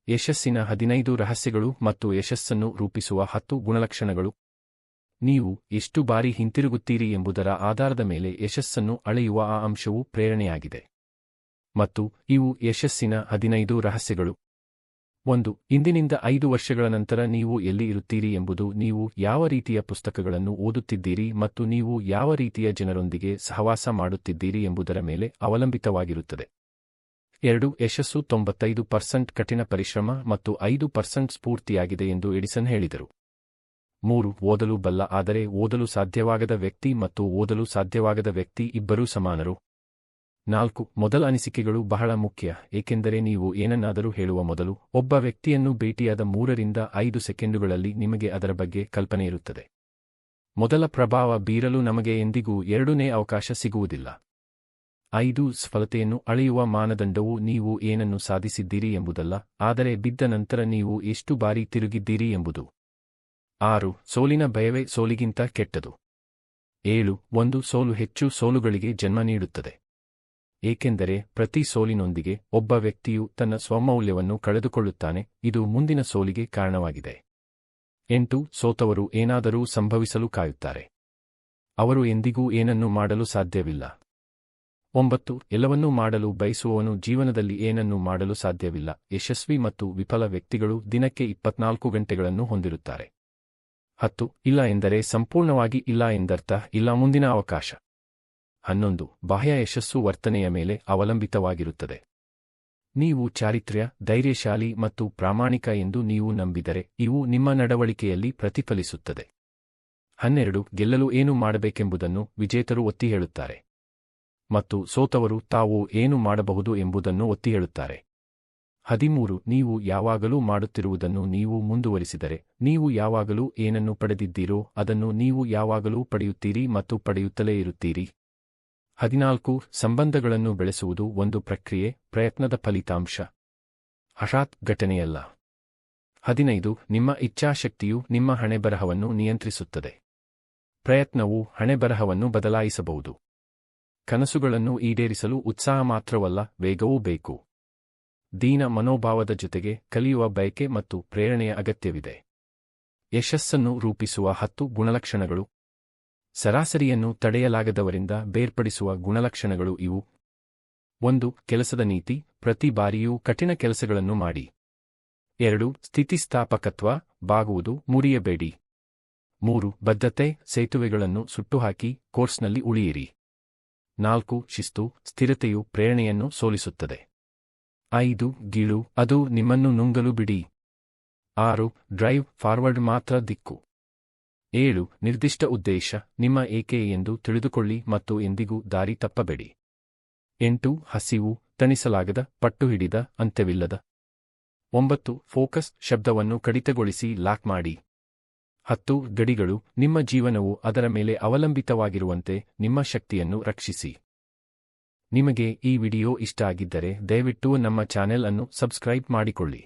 ಯಶಸ್ಸಿನ 15 ರಹಸ್ಯಗಳು ಮತ್ತು ಯಶಸ್ಸನ್ನು ರೂಪಿಸುವ 10 ಗುಣಲಕ್ಷಣಗಳು. ನೀವು ಎಷ್ಟು ಬಾರಿ ಹಿಂತಿರುಗುತ್ತೀರಿ ಎಂಬುದರ ಆಧಾರದ ಮೇಲೆ ಯಶಸ್ಸನ್ನು ಅಳೆಯುವ ಆ ಅಂಶವು ಪ್ರೇರಣೆಯಾಗಿದೆ. ಮತ್ತು ಇವು ಯಶಸ್ಸಿನ 15 ರಹಸ್ಯಗಳು. 1. ಇಂದಿನಿಂದ 5 ವರ್ಷಗಳ ನಂತರ ನೀವು ಎಲ್ಲಿ ಇರುತ್ತೀರಿ ಎಂಬುದು ನೀವು ಯಾವ ರೀತಿಯ ಪುಸ್ತಕಗಳನ್ನು ಓದುತ್ತಿದ್ದೀರಿ ಮತ್ತು ನೀವು ಯಾವ ರೀತಿಯ ಜನರೊಂದಿಗೆ ಸಹವಾಸ ಮಾಡುತ್ತಿದ್ದೀರಿ ಎಂಬುದರ ಮೇಲೆ ಅವಲಂಬಿತವಾಗಿರುತ್ತದೆ. 2. ಯಶಸ್ಸು 95% ಕಠಿಣ ಪರಿಶ್ರಮ ಮತ್ತು 5% ಸ್ಫೂರ್ತಿಯಾಗಿದೆ ಎಂದು ಎಡಿಸನ್ ಹೇಳಿದರು. 3. ಓದಲು ಬಲ್ಲ ಆದರೆ ಓದಲು ಸಾಧ್ಯವಾಗದ ವ್ಯಕ್ತಿ ಮತ್ತು ಓದಲು ಸಾಧ್ಯವಾಗದ ವ್ಯಕ್ತಿ ಇಬ್ಬರೂ ಸಮಾನರು. 4. ಮೊದಲ ಅನಿಸಿಕೆಗಳು ಬಹಳ ಮುಖ್ಯ, ಏಕೆಂದರೆ ನೀವು ಏನನ್ನಾದರೂ ಹೇಳುವ ಮೊದಲು ಒಬ್ಬ ವ್ಯಕ್ತಿಯನ್ನು ಭೇಟಿಯಾದ 3 ರಿಂದ 5 ಸೆಕೆಂಡುಗಳಲ್ಲಿ ನಿಮಗೆ ಅದರ ಬಗ್ಗೆ ಕಲ್ಪನೆಯಿರುತ್ತದೆ. ಮೊದಲ ಪ್ರಭಾವ ಬೀರಲು ನಮಗೆ ಎಂದಿಗೂ ಎರಡನೇ ಅವಕಾಶ ಸಿಗುವುದಿಲ್ಲ. 5. ಸಫಲತೆಯನ್ನು ಅಳೆಯುವ ಮಾನದಂಡವು ನೀವು ಏನನ್ನು ಸಾಧಿಸಿದ್ದೀರಿ ಎಂಬುದಲ್ಲ, ಆದರೆ ಬಿದ್ದ ನಂತರ ನೀವು ಎಷ್ಟು ಬಾರಿ ತಿರುಗಿದ್ದೀರಿ ಎಂಬುದು. 6. ಸೋಲಿನ ಭಯವೇ ಸೋಲಿಗಿಂತ ಕೆಟ್ಟದು. 7. ಒಂದು ಸೋಲು ಹೆಚ್ಚು ಸೋಲುಗಳಿಗೆ ಜನ್ಮ ನೀಡುತ್ತದೆ, ಏಕೆಂದರೆ ಪ್ರತಿ ಸೋಲಿನೊಂದಿಗೆ ಒಬ್ಬ ವ್ಯಕ್ತಿಯು ತನ್ನ ಸ್ವಮೌಲ್ಯವನ್ನು ಕಳೆದುಕೊಳ್ಳುತ್ತಾನೆ, ಇದು ಮುಂದಿನ ಸೋಲಿಗೆ ಕಾರಣವಾಗಿದೆ. 8. ಸೋತವರು ಏನಾದರೂ ಸಂಭವಿಸಲು ಕಾಯುತ್ತಾರೆ, ಅವರು ಎಂದಿಗೂ ಏನನ್ನೂ ಮಾಡಲು ಸಾಧ್ಯವಿಲ್ಲ. 9. ಎಲ್ಲವನ್ನೂ ಮಾಡಲು ಬಯಸುವವನು ಜೀವನದಲ್ಲಿ ಏನನ್ನೂ ಮಾಡಲು ಸಾಧ್ಯವಿಲ್ಲ. ಯಶಸ್ವಿ ಮತ್ತು ವಿಫಲ ವ್ಯಕ್ತಿಗಳು ದಿನಕ್ಕೆ 24 ಗಂಟೆಗಳನ್ನು ಹೊಂದಿರುತ್ತಾರೆ. 10. ಇಲ್ಲ ಎಂದರೆ ಸಂಪೂರ್ಣವಾಗಿ ಇಲ್ಲ ಎಂದರ್ಥ, ಇಲ್ಲ ಮುಂದಿನ ಅವಕಾಶ. 11. ಬಾಹ್ಯ ಯಶಸ್ಸು ವರ್ತನೆಯ ಮೇಲೆ ಅವಲಂಬಿತವಾಗಿರುತ್ತದೆ. ನೀವು ಚಾರಿತ್ರ್ಯ, ಧೈರ್ಯಶಾಲಿ ಮತ್ತು ಪ್ರಾಮಾಣಿಕ ಎಂದು ನೀವು ನಂಬಿದರೆ ಇವು ನಿಮ್ಮ ನಡವಳಿಕೆಯಲ್ಲಿ ಪ್ರತಿಫಲಿಸುತ್ತದೆ. 12. ಗೆಲ್ಲಲು ಏನು ಮಾಡಬೇಕೆಂಬುದನ್ನು ವಿಜೇತರು ಒತ್ತಿ ಹೇಳುತ್ತಾರೆ, ಮತ್ತು ಸೋತವರು ತಾವು ಏನು ಮಾಡಬಹುದು ಎಂಬುದನ್ನು ಒತ್ತಿ ಹೇಳುತ್ತಾರೆ. 13. ನೀವು ಯಾವಾಗಲೂ ಮಾಡುತ್ತಿರುವುದನ್ನು ನೀವು ಮುಂದುವರಿಸಿದರೆ, ನೀವು ಯಾವಾಗಲೂ ಏನನ್ನು ಪಡೆದಿದ್ದೀರೋ ಅದನ್ನು ನೀವು ಯಾವಾಗಲೂ ಪಡೆಯುತ್ತೀರಿ ಮತ್ತು ಪಡೆಯುತ್ತಲೇ ಇರುತ್ತೀರಿ. 14. ಸಂಬಂಧಗಳನ್ನು ಬೆಳೆಸುವುದು ಒಂದು ಪ್ರಕ್ರಿಯೆ, ಪ್ರಯತ್ನದ ಫಲಿತಾಂಶ, ಹಠಾತ್ ಘಟನೆಯಲ್ಲ. 15. ನಿಮ್ಮ ಇಚ್ಛಾಶಕ್ತಿಯು ನಿಮ್ಮ ಹಣೆಬರಹವನ್ನು ನಿಯಂತ್ರಿಸುತ್ತದೆ. ಪ್ರಯತ್ನವು ಹಣೆಬರಹವನ್ನು ಬದಲಾಯಿಸಬಹುದು. ಕನಸುಗಳನ್ನು ಈಡೇರಿಸಲು ಉತ್ಸಾಹ ಮಾತ್ರವಲ್ಲ, ವೇಗವೂ ಬೇಕು. ದೀನ ಮನೋಭಾವದ ಜೊತೆಗೆ ಕಲಿಯುವ ಬಯಕೆ ಮತ್ತು ಪ್ರೇರಣೆಯ ಅಗತ್ಯವಿದೆ. ಯಶಸ್ಸನ್ನು ರೂಪಿಸುವ 10 ಗುಣಲಕ್ಷಣಗಳು. ಸರಾಸರಿಯನ್ನು ತಡೆಯಲಾಗದವರಿಂದ ಬೇರ್ಪಡಿಸುವ ಗುಣಲಕ್ಷಣಗಳು ಇವು. 1. ಕೆಲಸದ ನೀತಿ, ಪ್ರತಿ ಬಾರಿಯೂ ಕಠಿಣ ಕೆಲಸಗಳನ್ನು ಮಾಡಿ. 2. ಸ್ಥಿತಿಸ್ಥಾಪಕತ್ವ, ಬಾಗುವುದು ಮುರಿಯಬೇಡಿ. 3. ಬದ್ಧತೆ, ಸೇತುವೆಗಳನ್ನು ಸುಟ್ಟುಹಾಕಿ ಕೋರ್ಸ್ನಲ್ಲಿ ಉಳಿಯಿರಿ. 4. ಶಿಸ್ತು, ಸ್ಥಿರತೆಯು ಪ್ರೇರಣೆಯನ್ನು ಸೋಲಿಸುತ್ತದೆ. 5. ಗೀಳು, ಅದು ನಿಮ್ಮನ್ನು ನುಂಗಲು ಬಿಡಿ. 6. ಡ್ರೈವ್ ಫಾರ್ವರ್ಡ್ ಮಾತ್ರ ದಿಕ್ಕು. 7. ನಿರ್ದಿಷ್ಟ ಉದ್ದೇಶ, ನಿಮ್ಮ ಏಕೆ ಎಂದು ತಿಳಿದುಕೊಳ್ಳಿ ಮತ್ತು ಎಂದಿಗೂ ದಾರಿ ತಪ್ಪಬೇಡಿ. 8. ಹಸಿವು, ತಣಿಸಲಾಗದ, ಪಟ್ಟುಹಿಡಿದ, ಅಂತ್ಯವಿಲ್ಲದ. 9. ಫೋಕಸ್, ಶಬ್ದವನ್ನು ಕಡಿತಗೊಳಿಸಿ ಲಾಕ್ ಮಾಡಿ. 10. ಗಡಿಗಳು, ನಿಮ್ಮ ಜೀವನವು ಅದರ ಮೇಲೆ ಅವಲಂಬಿತವಾಗಿರುವಂತೆ ನಿಮ್ಮ ಶಕ್ತಿಯನ್ನು ರಕ್ಷಿಸಿ. ನಿಮಗೆ ಈ ವಿಡಿಯೋ ಇಷ್ಟ ಆಗಿದ್ದರೆ ದಯವಿಟ್ಟು ನಮ್ಮ ಚಾನೆಲ್ ಅನ್ನು ಸಬ್ಸ್ಕ್ರೈಬ್ ಮಾಡಿಕೊಳ್ಳಿ.